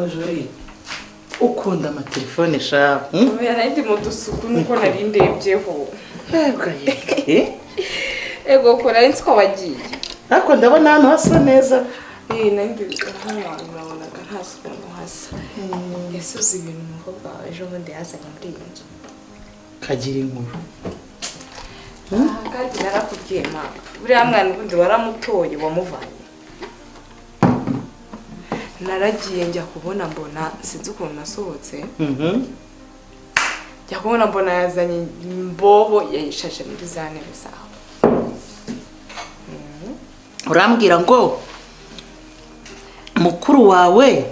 Jori ukunda amatelefone sha yarandi mu dusuku nuko nari ndebyeho ego ko nari nsko bagiye ariko ndabona hano hasa neza nandi hano nabonaga ntasubira hasa yasuze ibintu umukobwa ejo bundi yasaga muri iyi nzu kagira inkuru kandi narakubwiye ma buriya mwana ubundi waramutoye wamuvanye naragiye njya kubona mbona sinzi ukuntu nasohotse njya kubona mbona yazanye imbobo yayishashe muri za ntebe zawe urambwira ngo mukuru wawe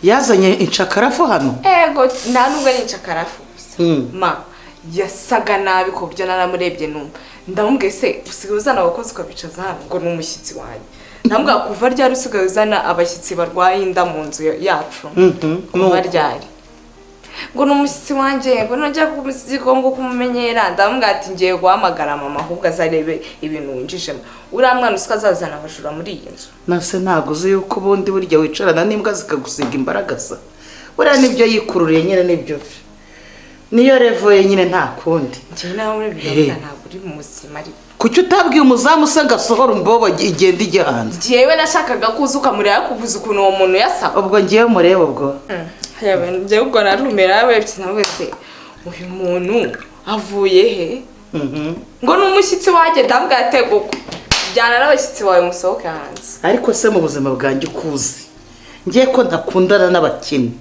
yazanye incakarafu hano ego nta nubwo ari incakarafu ma yasaga nabi ku buryo naramurebye numva ndamubwiye se usigaye uzana abakozi ukabicaza hano ngo ni umushyitsi wanjye ntabwo kuva ryari usigaye uzana abashyitsi barwaye inda mu nzu yacu kuva ryari ngo ni umushyitsi wanjye ngo nujya ngo kumumenyera ndamubwira ati ngiye guhamagara mama ahubwo azarebe ibintu winjijemo uriya mwana usika azazana abajura muri iyi nzu nase ntabwo uzi yuko ubundi burya wicarana n'imbwa zikagusiga imbaragasa buriya nibyo yikururiye nyine nibyo niyo revoye nyine nta kundi njyewe nawe muri bibiri ntabwo uri mu buzima ariko kuki utabwiye umuzamu se ngo asohora umbobo igenda ijya hanze njyewe nashakaga kuza ukamureba kuvuza ukuntu uwo muntu yasa ubwo ngiye mureba ubwo njyewe ubwo narumera webye na wese uyu muntu avuye he ngo ni umushyitsi wanjye ndabwo yateguka jyana n'abashyitsi bawe musohoke hanze ariko se mu buzima bwanjye ukuzi ngiye ko ntakundana n'abakene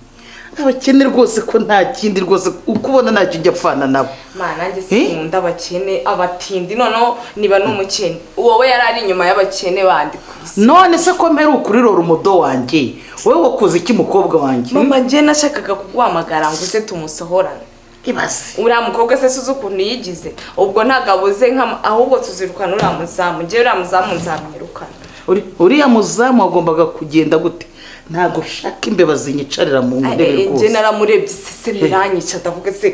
abakene rwose ko nta kindi rwose ukubona ntacyo ujya apfana nabo mana njye sikunda abakene abatindi noneho niba n'umukene wowe yari ari inyuma y'abakene bandi ku isi none se ko mbere ukurirora umudo wanjye wowe wakoze iki mukobwa wanjye mama njye nashakaga kuguhamagara ngo uze tumusohorane ibaze uriya mukobwa se suzi ukuntu yigize ubwo ntagabuze ahubwo tuzirukana uriya muzamu njye uriya muzamu nzamwirukana uriya muzamu wagombaga kugenda gute ntago ushaka imbeba zinyicarira mu ntebe rwose njye naramurebye se miranyica ndavuga se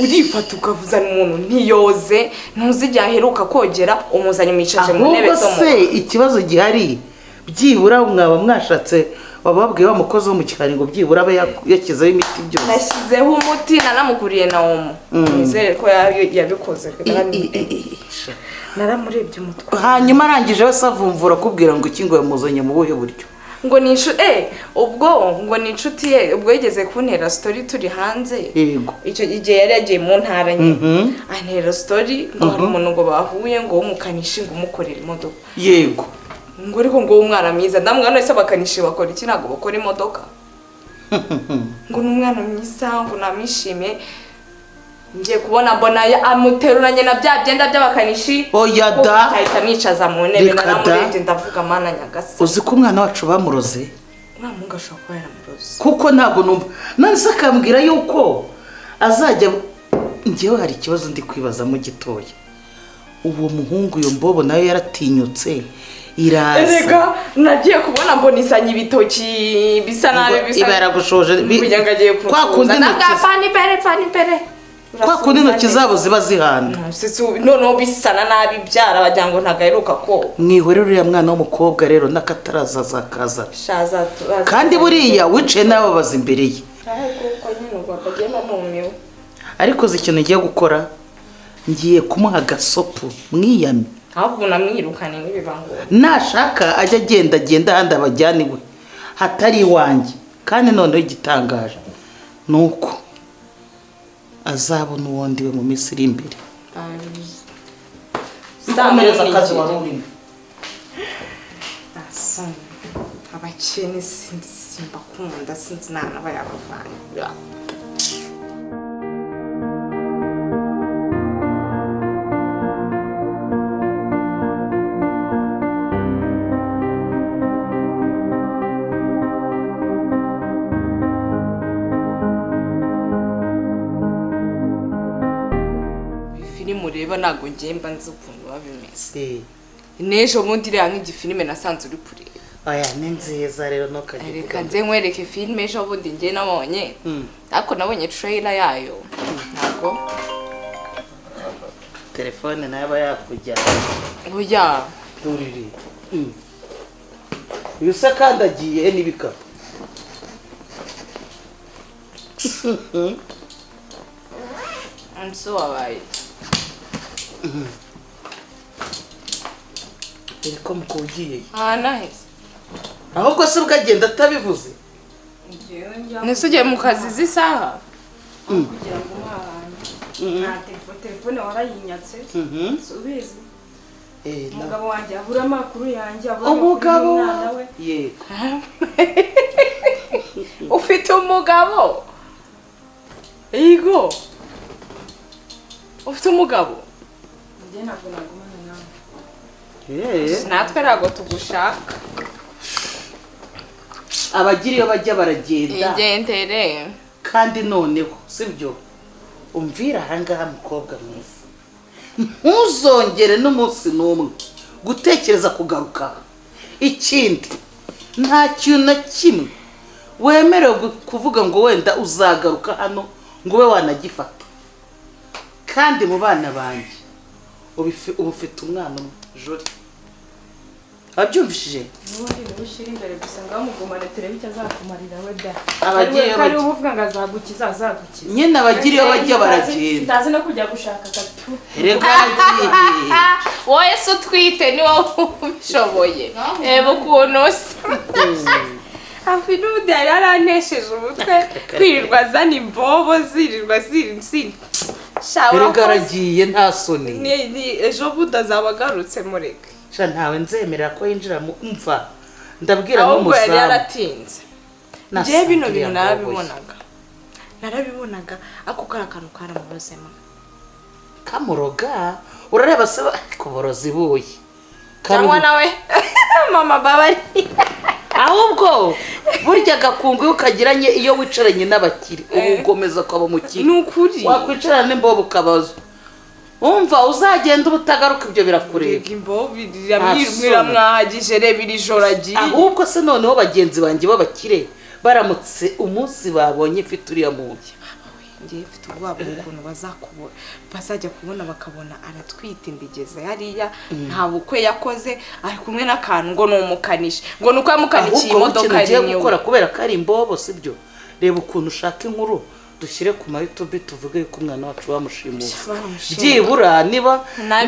urifata ukavuzana umuntu ntiyoze ntuzi igihe aheruka kogera umuzanye mwicaje mu ntebe zo mu se ikibazo gihari byibura mwaba mwashatse wababwiye wa mukozi wo mu kikari ngo byibura abe yakizeho imiti byose nashyizeho umuti nanamukuriye na omo nizere ko yabikoze naramurebye umutwe hanyuma arangije wese avumvura akubwira ngo iki ngo yamuzanye mu buhe buryo ngo ni ubwo ngo ni inshuti ye ubwo yigeze kuntera story turi hanze yego icyo gihe yari yagiye mu ntara nyine antera story ngo hari umuntu ngo bahuye ngo umukanishi ngo umukorera imodoka yego ngo ariko ngo umwana mwiza ndamubwira none se abakanishi bakora iki ntabwo bakora imodoka ngo ni umwana mwiza ngo namwishimiye ngiye kubona mbona amuteruranye na bya byenda by'abakanishi oya da ahita amwicaza mu ntebe naramurebye ndavuga mana nyagasa uzi ko umwana wacu bamuroze uriya muhungu ashobora kuba yaramuroze kuko ntabwo numva none se akambwira yuko azajya ngewe hari ikibazo ndi kwibazamo gitoya uwo muhungu iyo mbobo nayo yaratinyutse iraza rega nagiye kubona mbona isanye ibitoki bisa nabi bisa ibaragushoje kugira ngo agiye kwakundi kwa kundi intoki zabo ziba zihanda noneho bisana nabi byara bagira ngo ntagaheruka ko mwihorere uriya mwana w'umukobwa rero n'akataraza azakaza kandi buriya wicaye nawe babaza imbere ye ariko uzi ikintu ngiye gukora ngiye kumuha agasopu mwiyame ahubwo namwirukane n'ibibango nashaka ajya agenda ahandi abajyana iwe hatari iwanjye kandi noneho igitangaje ni uko azabona uwundi we mu minsi iri imbere ukomereza akazi wari urimo abakene simbakunda sinzi n'aba yabavanye mureba nago ngemba nzi ukuntu babimeze nejo bundi rya nk'igifilime nasanze uri kureba oya ni nziza rero no kagiye reka nze nkwereke filime ejo bundi nge nabonye ariko nabonye trailer yayo ntago telefone nayo aba yakujya oya uriri uyu se kandi agiye n'ibikapu Anso wabaye. Eriko mukugiye. Nahise. Ahubwo se bwagenda atabivuze. Nisugiye mu kazi z'isaha. Kugira ngo umwana. Telefone warayinyatse. Subizi. Umugabo wanjye abura amakuru yanjye umugabo we. Yego. Ufite umugabo? Yego. Ufite umugabo? Njye ntabwo nagumana nawe. Natwe ntabwo tugushaka. Abagira iyo bajya baragenda. Igendere. Kandi noneho sibyo umvira ahangaha mukobwa mwiza. Ntuzongere n'umunsi n'umwe gutekereza kugaruka. Ikindi nta kintu na kimwe wemerewe kuvuga ngo wenda uzagaruka hano ngo ube wanagifata. Kandi mu bana banjye ubufite umwana Jori. Abyumvishije? Nubundi nibushira imbere gusa ngaho mugumane turebe icyo azakumarira we da. Abagiye kari uvuga ngo azagukiza. Nyine abagira iyo bajya baragenda. Ndazi no kujya gushaka gatu. Erega agiye. Wowe se utwite ni wowe ubishoboye. Ukuntu usa. Hafi n'ubundi yari yarantesheje umutwe kwirirwa azana imbobo zirirwa ziri. Erega aragiye nta soni. Ejo buda azabagarutse mureke. Sha ntawe nzemerera ko yinjira mu mva. Ndabwira ngo muzamu. Yari yaratinze. Je bino bintu narabibonaga ako karakantu karamurozema. Kamuroga urareba se kuborozi buye. Cyangwa nawe mama babari. Ahubwo burya gakungu ukagiranye iyo wicaranye n'abakiri ubugomeza kwaba mukiri. Nukuri. Wakwicarana n'imbobo ukabazo. Umva uzagenda ubutagaruka ibyo birakureba. Imbobo biramwira mwahagije reba iri joro agiye. Ahubwo se noneho bagenzi banjye babakire baramutse umunsi babonye mfite uriya muye. Ngiye mfite ubwabo ukuntu bazakubona. Bazajya kubona bakabona aratwite ndigeze hariya nta bukwe yakoze ari kumwe n'akantu ngo numukanishi. Ngo nuko yamukanikiye imodoka ari gukora kubera ko ari imbobo sibyo. Reba ukuntu ushaka inkuru dushyire ku YouTube tuvuge yuko umwana wacu bamushimuye. Byibura niba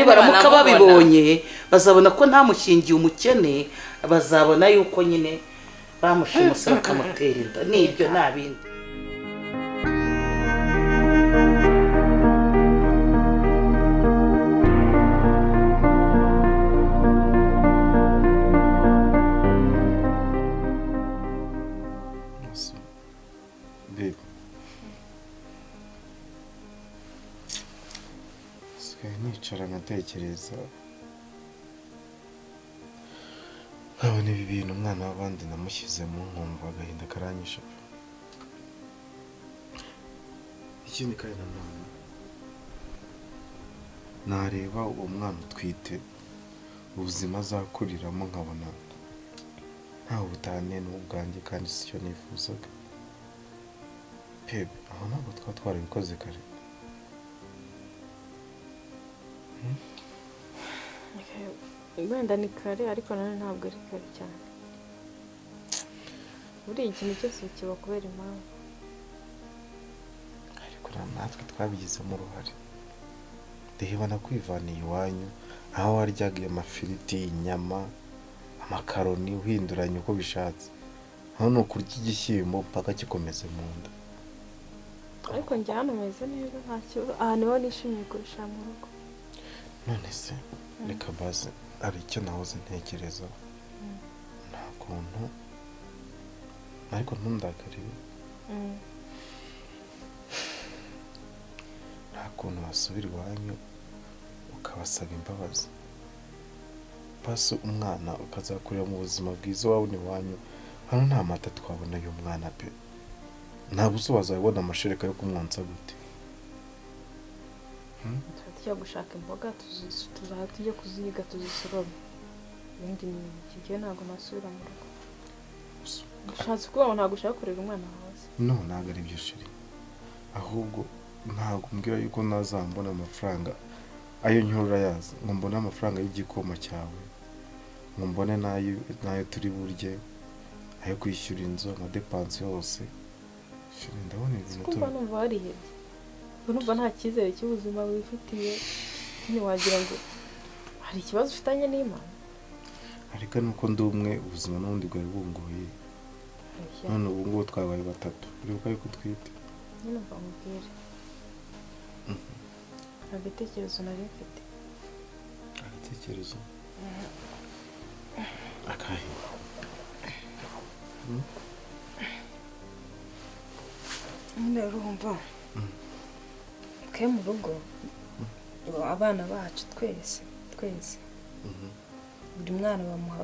baramuka babibonye bazabona ko ntamushingiye umukene bazabona yuko nyine bamushimuse bakamutera inda. Nibyo nabindi. nicara nkatekereza nkabona ibi bintu umwana w'abandi namushyizemo nkumva agahinda karanyishe. Ikindi kandi nanone nareba uwo mwana utwite ubuzima azakuriramo nkabona ntawe butaniye n'ubwanjye kandi si cyo nifuzaga. Bebe aho ntabwo twarabikoze kare. Wenda ni kare ariko nanone ntabwo ari kare cyane. Buriya ikintu cyose kiba kubera impamvu. Ariko natwe twabigizemo uruhare. Reba nakwivaniye iwanyu aho waryaga amafiriti, inyama, amakaroni uhinduranya uko bishatse. Aho ni ukurya igishyimbo mpaka gikomeze mu nda. Ariko njye hano meze neza nta kibazo. Aha niho nishimiye kurusha mu rugo. None se reka baze hari icyo nahoze ntekereza. Nta kuntu ariko ntundakarire. Nta kuntu wasubira iwanyu ukabasaba imbabazi. Basi umwana ukazakurira mu buzima bwiza wawe iwanyu. Hano nta mata twabona y'umwana pe. Nta busobaza wabona amashereka yo kumwonsa gute. Tujya gushaka imboga tuzajya tujya kuziga tuzisorome. Ibindi ni igihe ntabwo nasubira mu rugo. Ushatse kuba ntabwo ushaka kurera umwana wawe. No ntabwo ari byo shiri. Ahubwo ntabwo mbwira yuko nazambona amafaranga ayo ncyura yaza. Ngo mbone amafaranga y'igikoma cyawe. Ngo mbone nayo turi burye. Ayo kwishyura inzu amadepansi yose. shiri ndabona ibintu kumva numva warihebye numva nta cyizere cy'ubuzima wifitiye nyine wagira ngo hari ikibazo ufitanye n'Imana ariko nuko ndi umwe ubuzima n'ubundi bwari bungoye none ubu ngubu twabaye batatu uribuka yuko twite nyine mva mubwire agatekerezo nari mfite agatekerezo akahe urumva ke mu rugo abana bacu twese buri mwana bamuha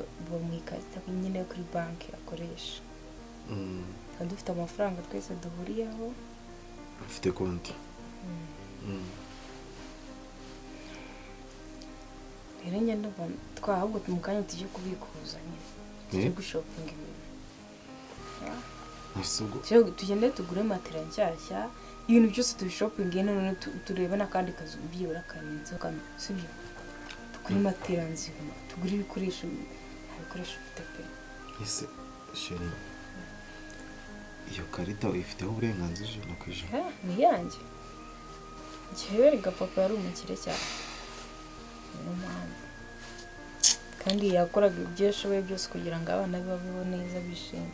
ikarita nyine kuri banki akoresha kandi dufite amafaranga twese duhuriyeho afite konti rero ngenda twahubwo mu kanya tujye kubikuza nyine tujye gushopinga ibintu tugende tugure matera nshyashya ibintu byose tubishopinge none turebe n'akandi kazi byibura karenze sibyo tugure matera nzima tugure ibikoresho ufite pe ese sheri iyo karita uyifiteho uburenganzira ijana ku ijana ni yanjye njyewe rega papa yari umukire cyane niyo mpamvu kandi yakoraga ibyo yashoboye byose kugira ngo abana be babeho neza bishimye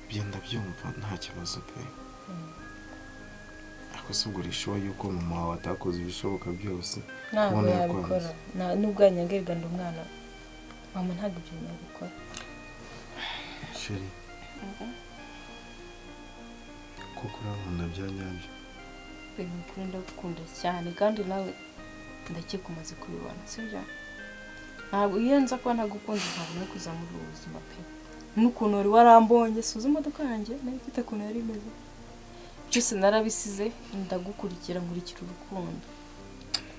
byenda byumva nta kibazo pe ariko si ubwo rishoboye yuko mama wawe atakoze ibishoboka byose ntabwo yabikora nubwo yanyangerega ndi umwana mama ntabwo ibyo yabikora sheri kuko urankunda bya nyabyo ibintu ukuri ndagukunda cyane kandi nawe ndakeka umaze kubibona sibyo ntabwo iyo nza kuba ntagukunze ntabwo no kuza muri ubu buzima pe n'ukuntu wari warambonye suza imodoka yanjye nayo ifite ukuntu yari imeze byose narabisize ndagukurikira nkurikira urukundo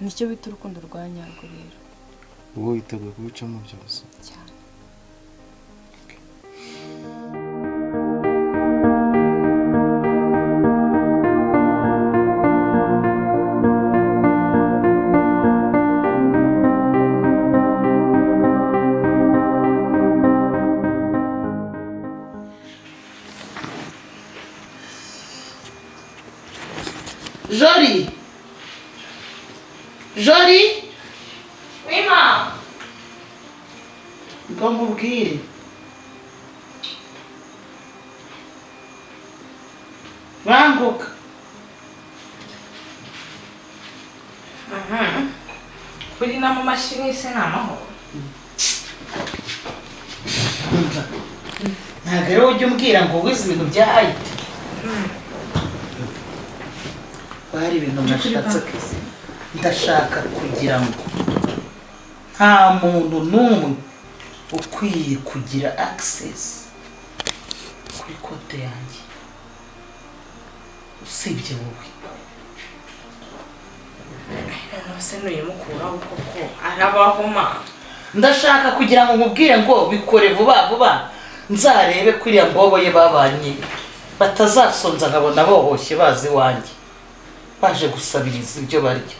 nicyo bita urukundo rwa nyarwo rero uwo witeguye kubicamo byose cyane Jori Wima ngo mubwire banguka kuri na mu mashini se n'amahoro ntabwo rero ujya umbwira ngo wize ibintu bya hayiti bari ibintu nashatse ndashaka kugira ngo nta muntu n'umwe ukwiye kugira access kuri konti yanjye usibye wowe se nuyimukuraho koko arabaho ma ndashaka kugira ngo nkubwire ngo bikore vuba vuba nzarebe ko iriya mbobo ye babanye batazasonza nkabona bohoshye bazi iwanjye baje gusabiriza ibyo barya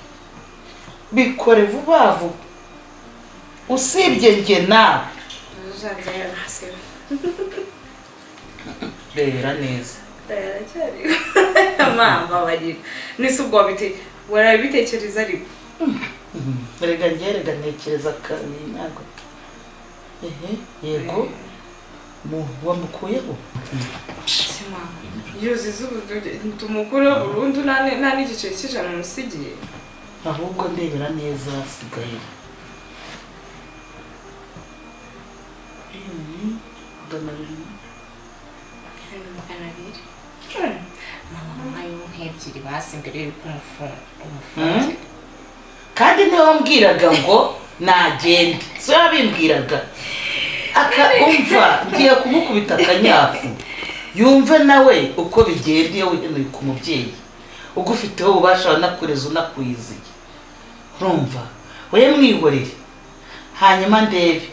bikore vuba vuba usibye njye nawe uzabyayo hasi rera neza mama barira nise ubwo warabitekereza ariko rega ngerega ntekereza kabiri ntabwo yego wamukuyeho yuzi tumukure burundu nta n'igiceri cy'ijana umusigiye ahubwo ndebera neza hasigaye nk'ebyiri basi mbere yuko umufungira kandi niwe wambwiraga ngo nagende so yabimbwiraga akumva ngiye kumukubita akanyafu yumve nawe uko bigenda iyo wihenuye ku mubyeyi ugufiteho ububasha wanakureza unakwiziye urumva we mwihorere hanyuma ndebe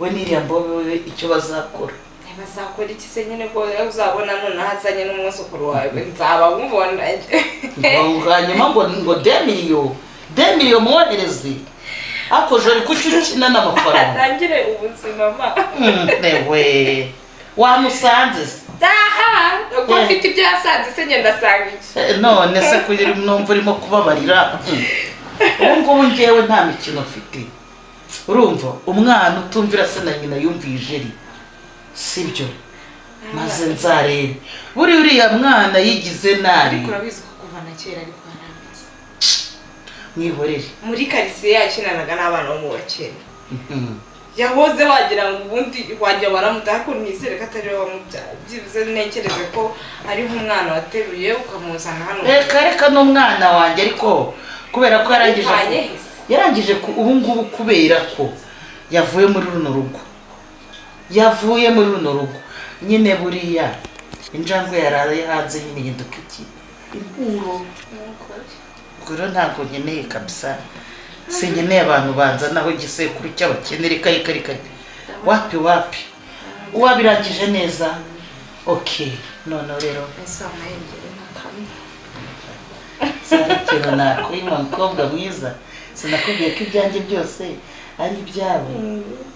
we n'iriya mbobe icyo bazakora bazakora iki se nyine ko uzabona none hazanye n'umwuzukuru wawe nzaba mubona hanyuma ngo demiriyo mwohereze ako jori kuki ukina n'amafaranga atangire ubuzima ma newe wamusanze se aha uko afite ibyo yasanze se ngenda asanga iki none se kugira numva urimo kubabarira ubu ngubu ngewe nta mikino mfite urumva umwana utumvira se na nyina yumviye ijeri sibyo maze nzarebe uriya mwana yigize nabi ariko urabizi ko kuva na kera ariko yarameze mwihorere muri karitsiye yakinanaga n'abana bo mu bakera yahoze wagira ngo ubundi wajya baramutaha ko nizere ko atari we wamubyaye byibuze ntekereze ko ari nk'umwana wateruye ukamuzana hano reka n'umwana wanjye ariko kubera ko yarangije ubu ngubu kubera ko yavuye muri runo rugo nyine buriya injangwe yaraye hanze nyine yihinduka iki inkuru ubwo rero ntabwo nkeneye kabisa sinkeneye abantu banzanaho igisekuru cy'abakene reka wapi uwabirangije neza okay noneho rero ikintu nakwima mukobwa mwiza sinakubwiye ko ibyanjye byose ari ibyawe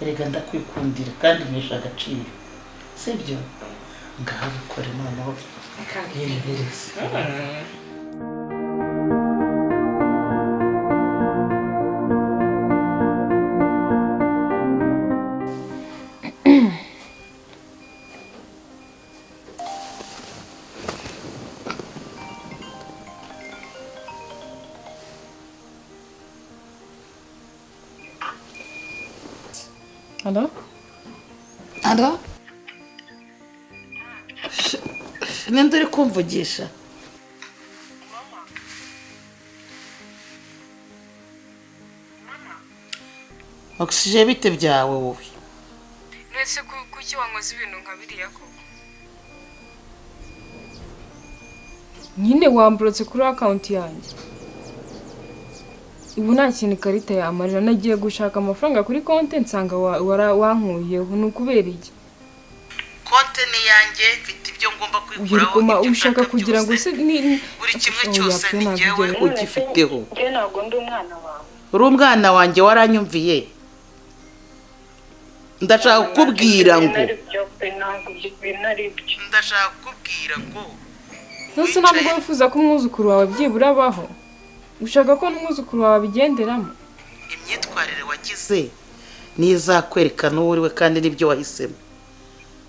erega ndakwikundira kandi mpesha agaciro sibyo ngaho bikore noneho yerebereze Halo? ninde uri kumvugisha oxygen bite byawe wowe Nese kuki wankoze ibintu nka biriya koko nyine wamburotse kuri account yanjye ubu nta kintu ikarita yamarira nagiye gushaka amafaranga kuri konti nsanga wankuyeho ni ukubera iki konti ni yanjye mfite ibyo ngomba kwikuraho ushaka kugira ngo se buri kimwe cyose ni njyewe ugifiteho njye ntabwo ndi umwana wawe uri umwana wanjye waranyumviye ndashaka kukubwira ngo ntuse ntabwo wifuza ko umwuzukuru wawe byibura abaho ushaka ko n'umwuzukuru wawe abigenderamo imyitwarire wagize nizakwerekana uwo uriwe kandi n'ibyo wahisemo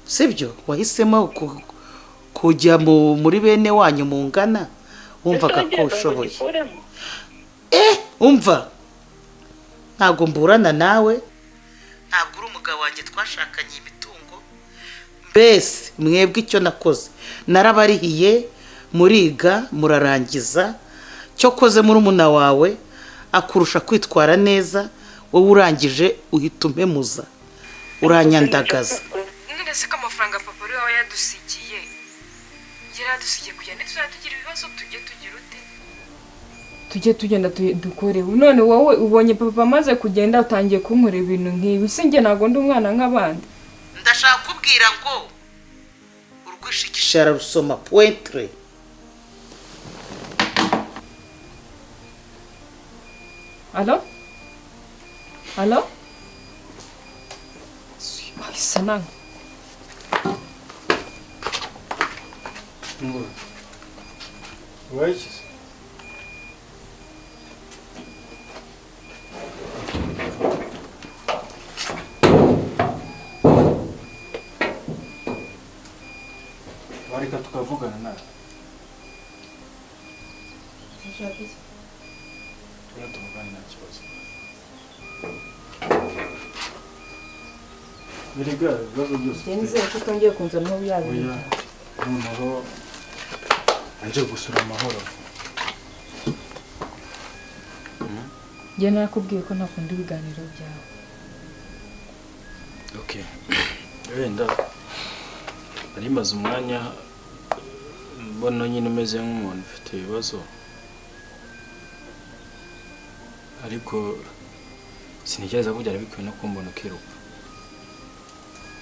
sibyo wahisemo kujya muri bene wanyu mungana wumvaga ko ushoboye umva ntabwo mburana nawe ntabwo uri umugabo wanjye twashakanye imitungo mbese mwebwe icyo nakoze narabarihiye muriga murarangiza cyokoze muri umuna wawe akurusha kwitwara neza wowe urangije uhita umpemuza uranyandagaza none se ko amafaranga papa ari wawe yadusigiye yaradusigiye kugira ngo tuzagira ibibazo tujye tugira ute tujye tugenda dukore none wowe ubonye papa amaze kugenda utangiye kunkorera ibintu nk'ibi se njye ntabwo ndi umwana nk'abandi ndashaka kubwira ngo urwishikisha rusoma pointre Halo? Halo? Ay, sanang. Vai? Wareka tukavugana nawe. Tuvugane nta kibazo. Biriga ibibazo byose. Nizeye ko utongeye kunzanaho byabiri. Noneho aje gusura amahoro. Njye nakubwiye ko ntakunda ibiganiro byawe. Okay. Wenda ari maze umwanya mbona nyine umeze nk'umuntu ufite ibibazo. Ariko sinigeze ko byari bikwiye no kumbona ukiruka.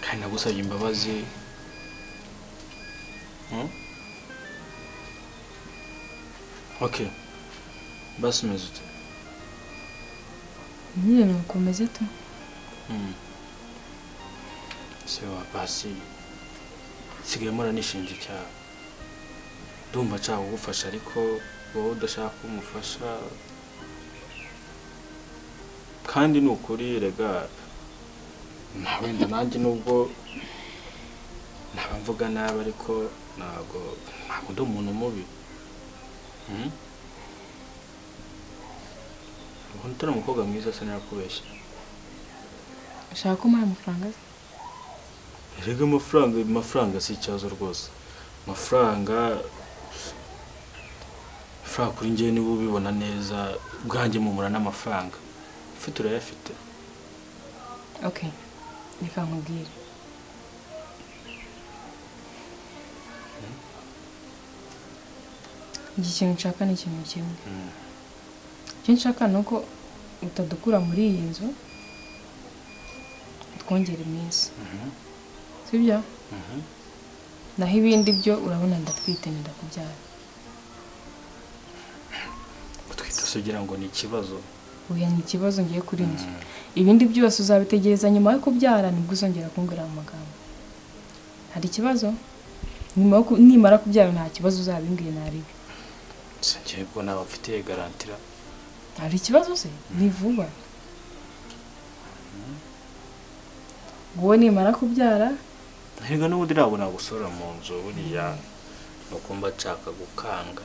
Kandi nagusabye imbabazi. Okay. Basi umeze ute? Nyine nukomeze tu. Sewa basi sigaye mura nishinja icyaha. ndumva nshaka kugufasha ariko wowe udashaka kumufasha kandi ni ukuri rega wenda nanjye nubwo naba mvuga nabi ariko ntabwo ndi umuntu mubi. ubundi utari umukobwa mwiza se narakubeshya. ushaka ko umuha amafaranga se? Erega amafaranga si ikibazo rwose. Amafaranga kuri njye niba ubibona neza bwanjye mumura n'amafaranga ufite urayafite. Okay, reka nkubwire. Ikintu nshaka ni ikintu kimwe. Icyo nshaka ni uko utadukura muri iyi nzu twongera iminsi. Sibyo? Naho ibindi byo urabona ndatwite ndakubyara. Utwite sugira ngo ni ikibazo. Oya ni ikibazo ngiye kuri njye. Ibindi byose uzabitegereza nyuma yo kubyara nibwo uzongera kumbwira amagambo. Hari ikibazo? Nimara kubyara nta kibazo uzabimbwiye naribi. Singiye ko nawe mfite garantira. Hari ikibazo se? Ni vuba. Wowe nimara kubyara Erega n'ubundi nabona gusora mu nzu buriya nukumva nshaka gukanga.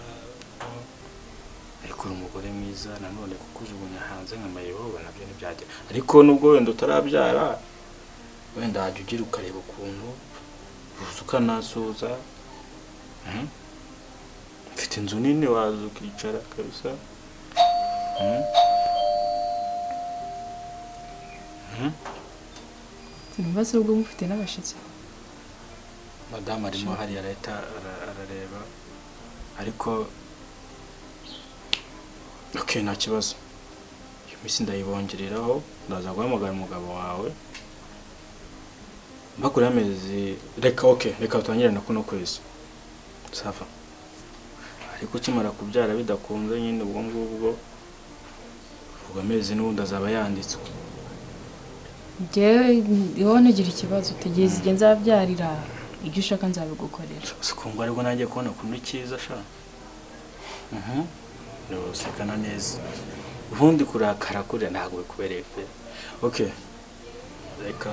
Ariko umugore mwiza nanone kukujugunya hanze nk'amayibo nabyo ntibyajya. Ariko nubwo wenda utarabyara wenda hajya ugira ukareba ukuntu ukanasuza. Mfite inzu nini waza ukicara kabisa. Sinumva ubwo mufite n'abashitsi. Madame arimo hariya leta arareba ariko okay nta kibazo. Iyo minsi ndayibongereraho ndaza guhamagara umugabo wawe mbakura amezi reka utangire na kuno kwezi. Safa. Ariko kimara kubyara bidakunze nyine ubwo ngubwo vuga amezi n'ubundi azaba yanditswe. Njyewe iyo ntugira ikibazo utegereza igihe nzabyarira ibyo ushaka nzabigukorera. Sikumva ariko nanjye kubona kuntu cyiza sha. Sekana neza. Ubundi kurakara kure ntabwo bikubereye pe. Okay. Reka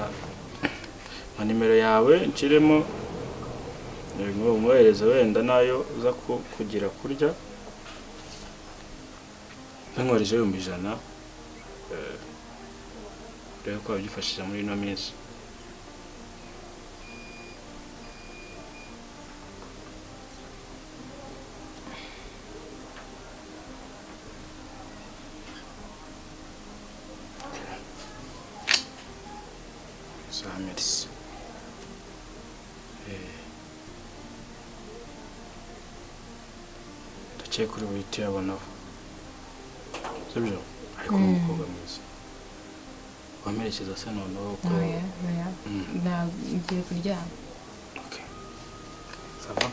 nimero yawe nshiremo umwohereza wenda nayo uza kugira kurya. Nkoresha 100 rero ko byifashisha muri ino minsi. Merci. Ndakeka kuri buhite yabonaho. Sibyo? Ariko umukobwa mwiza. Wamerekeza se noneho ko ngiye kuryama. Okay. Sava?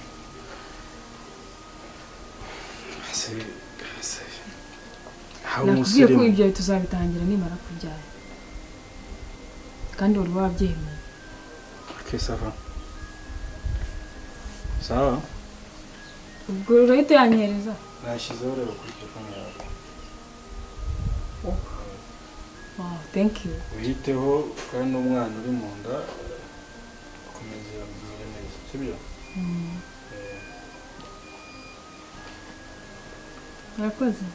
Nakubwiye ko ibyo tuzabitangira nimara kubyara. Kandi uri wabyemeye. Okay, sava. Sawa? Ubwo urahita yanyereza. Nashizeho rero kuri telefone yawe. Wow, thank you. Uhiteho kandi n'umwana uri mu nda ukomeze amere neza. Sibyo? Murakoze.